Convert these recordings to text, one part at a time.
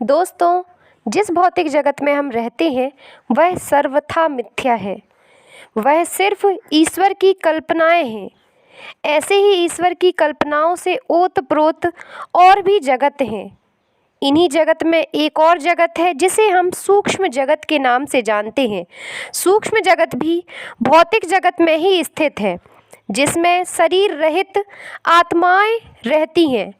दोस्तों, जिस भौतिक जगत में हम रहते हैं वह सर्वथा मिथ्या है। वह सिर्फ ईश्वर की कल्पनाएं हैं। ऐसे ही ईश्वर की कल्पनाओं से ओत-प्रोत और भी जगत हैं। इन्हीं जगत में एक और जगत है जिसे हम सूक्ष्म जगत के नाम से जानते हैं। सूक्ष्म जगत भी भौतिक जगत में ही स्थित है, जिसमें शरीर रहित आत्माएं रहती हैं।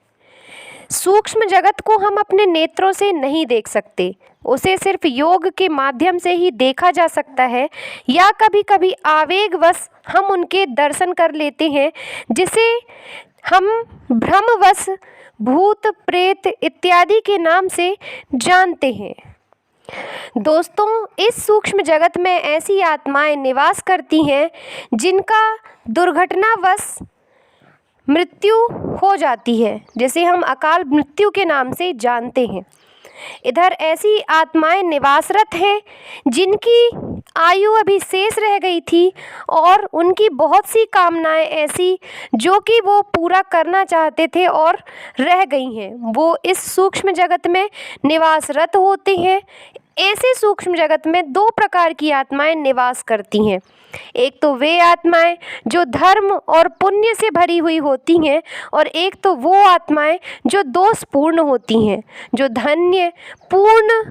सूक्ष्म जगत को हम अपने नेत्रों से नहीं देख सकते, उसे सिर्फ योग के माध्यम से ही देखा जा सकता है, या कभी कभी आवेगवश हम उनके दर्शन कर लेते हैं, जिसे हम भ्रमवश भूत प्रेत इत्यादि के नाम से जानते हैं। दोस्तों, इस सूक्ष्म जगत में ऐसी आत्माएं निवास करती हैं जिनका दुर्घटनावश मृत्यु हो जाती है, जिसे हम अकाल मृत्यु के नाम से जानते हैं। इधर ऐसी आत्माएं निवासरत हैं जिनकी आयु अभी शेष रह गई थी और उनकी बहुत सी कामनाएं ऐसी जो कि वो पूरा करना चाहते थे और रह गई हैं, वो इस सूक्ष्म जगत में निवासरत होते हैं। ऐसे सूक्ष्म जगत में दो प्रकार की आत्माएं निवास करती हैं। एक तो वे आत्माएं जो धर्म और पुण्य से भरी हुई होती हैं, और एक तो वो आत्माएं जो दोषपूर्ण होती हैं। जो धन्य पूर्ण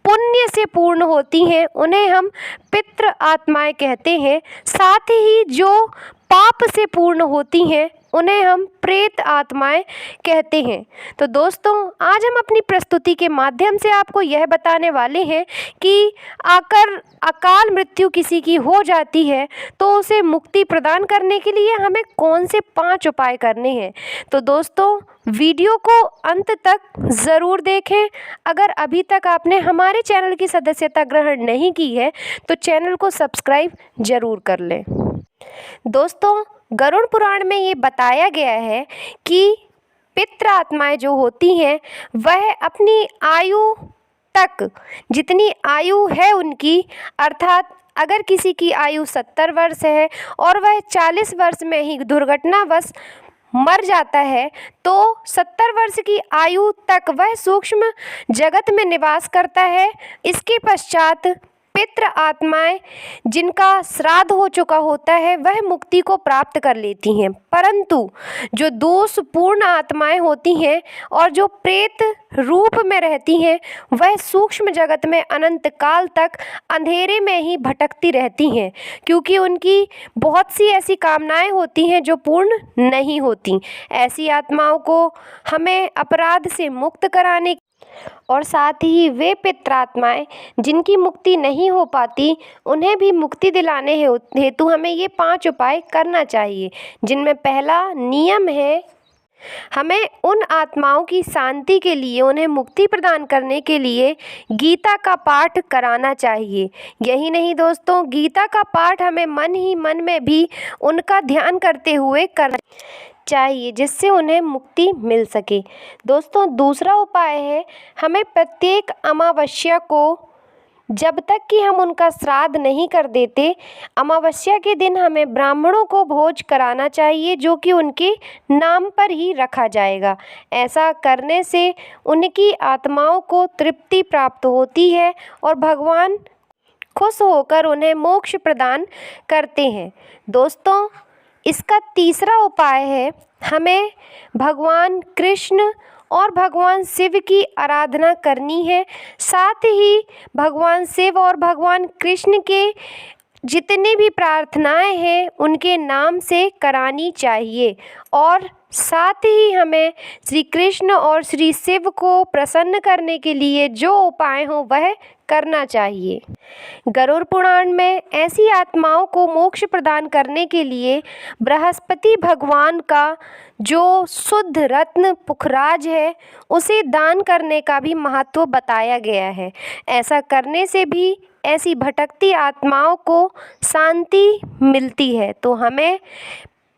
पुण्य से पूर्ण होती हैं उन्हें हम पितृ आत्माएं कहते हैं। साथ ही जो पाप से पूर्ण होती हैं उन्हें हम प्रेत आत्माएं कहते हैं। तो दोस्तों, आज हम अपनी प्रस्तुति के माध्यम से आपको यह बताने वाले हैं कि आकर अकाल मृत्यु किसी की हो जाती है तो उसे मुक्ति प्रदान करने के लिए हमें कौन से 5 उपाय करने हैं। तो दोस्तों, वीडियो को अंत तक ज़रूर देखें। अगर अभी तक आपने हमारे चैनल की सदस्यता ग्रहण नहीं की है तो चैनल को सब्सक्राइब ज़रूर कर लें। दोस्तों, गरुड़ पुराण में ये बताया गया है कि पितृ आत्माएं जो होती हैं वह अपनी आयु तक, जितनी आयु है उनकी, अर्थात अगर किसी की आयु 70 वर्ष है और वह 40 वर्ष में ही दुर्घटनावश मर जाता है तो 70 वर्ष की आयु तक वह सूक्ष्म जगत में निवास करता है। इसके पश्चात पितृ आत्माएं जिनका श्राद्ध हो चुका होता है वह मुक्ति को प्राप्त कर लेती हैं, परंतु जो दोषपूर्ण आत्माएं होती हैं और जो प्रेत रूप में रहती हैं वह सूक्ष्म जगत में अनंत काल तक अंधेरे में ही भटकती रहती हैं, क्योंकि उनकी बहुत सी ऐसी कामनाएं होती हैं जो पूर्ण नहीं होती। ऐसी आत्माओं को हमें अपराध से मुक्त कराने और साथ ही वे पितरात्माएं जिनकी मुक्ति नहीं हो पाती उन्हें भी मुक्ति दिलाने हेतु हमें ये 5 उपाय करना चाहिए, जिनमें पहला नियम है हमें उन आत्माओं की शांति के लिए, उन्हें मुक्ति प्रदान करने के लिए गीता का पाठ कराना चाहिए। यही नहीं दोस्तों, गीता का पाठ हमें मन ही मन में भी उनका ध्यान करते हुए करना चाहिए, जिससे उन्हें मुक्ति मिल सके। दोस्तों, दूसरा उपाय है हमें प्रत्येक अमावस्या को, जब तक कि हम उनका श्राद्ध नहीं कर देते, अमावस्या के दिन हमें ब्राह्मणों को भोज कराना चाहिए, जो कि उनके नाम पर ही रखा जाएगा। ऐसा करने से उनकी आत्माओं को तृप्ति प्राप्त होती है और भगवान खुश होकर उन्हें मोक्ष प्रदान करते हैं। दोस्तों, इसका तीसरा उपाय है हमें भगवान कृष्ण और भगवान शिव की आराधना करनी है। साथ ही भगवान शिव और भगवान कृष्ण के जितनी भी प्रार्थनाएं हैं उनके नाम से करानी चाहिए, और साथ ही हमें श्री कृष्ण और श्री शिव को प्रसन्न करने के लिए जो उपाय हों वह करना चाहिए। गरुड़ पुराण में ऐसी आत्माओं को मोक्ष प्रदान करने के लिए बृहस्पति भगवान का जो शुद्ध रत्न पुखराज है उसे दान करने का भी महत्व बताया गया है। ऐसा करने से भी ऐसी भटकती आत्माओं को शांति मिलती है। तो हमें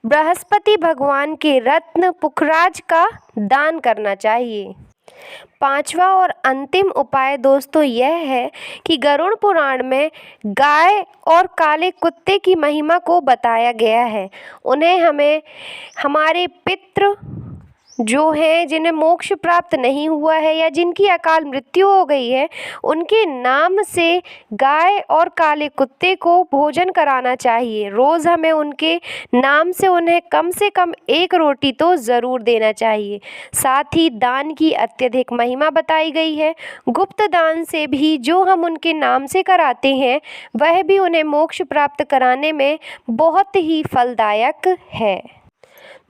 बृहस्पति भगवान के रत्न पुखराज का दान करना चाहिए। 5वां और अंतिम उपाय दोस्तों यह है कि गरुड़ पुराण में गाय और काले कुत्ते की महिमा को बताया गया है। उन्हें हमें हमारे पितृ जो हैं जिन्हें मोक्ष प्राप्त नहीं हुआ है या जिनकी अकाल मृत्यु हो गई है, उनके नाम से गाय और काले कुत्ते को भोजन कराना चाहिए। रोज़ हमें उनके नाम से उन्हें कम से कम 1 रोटी तो ज़रूर देना चाहिए। साथ ही दान की अत्यधिक महिमा बताई गई है। गुप्त दान से भी जो हम उनके नाम से कराते हैं, वह भी उन्हें मोक्ष प्राप्त कराने में बहुत ही फलदायक है।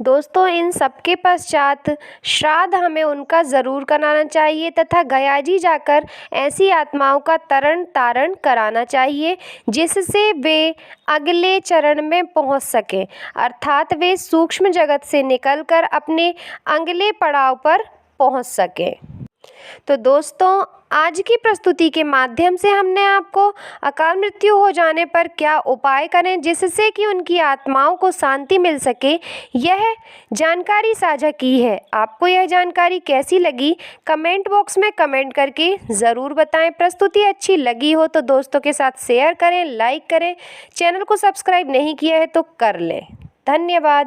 दोस्तों, इन सबके पश्चात श्राद्ध हमें उनका ज़रूर कराना चाहिए तथा गयाजी जाकर ऐसी आत्माओं का तरण तारण कराना चाहिए जिससे वे अगले चरण में पहुंच सकें, अर्थात वे सूक्ष्म जगत से निकलकर अपने अगले पड़ाव पर पहुंच सकें। तो दोस्तों, आज की प्रस्तुति के माध्यम से हमने आपको अकाल मृत्यु हो जाने पर क्या उपाय करें जिससे कि उनकी आत्माओं को शांति मिल सके, यह जानकारी साझा की है। आपको यह जानकारी कैसी लगी, कमेंट बॉक्स में कमेंट करके ज़रूर बताएं। प्रस्तुति अच्छी लगी हो तो दोस्तों के साथ शेयर करें, लाइक करें। चैनल को सब्सक्राइब नहीं किया है तो कर लें। धन्यवाद।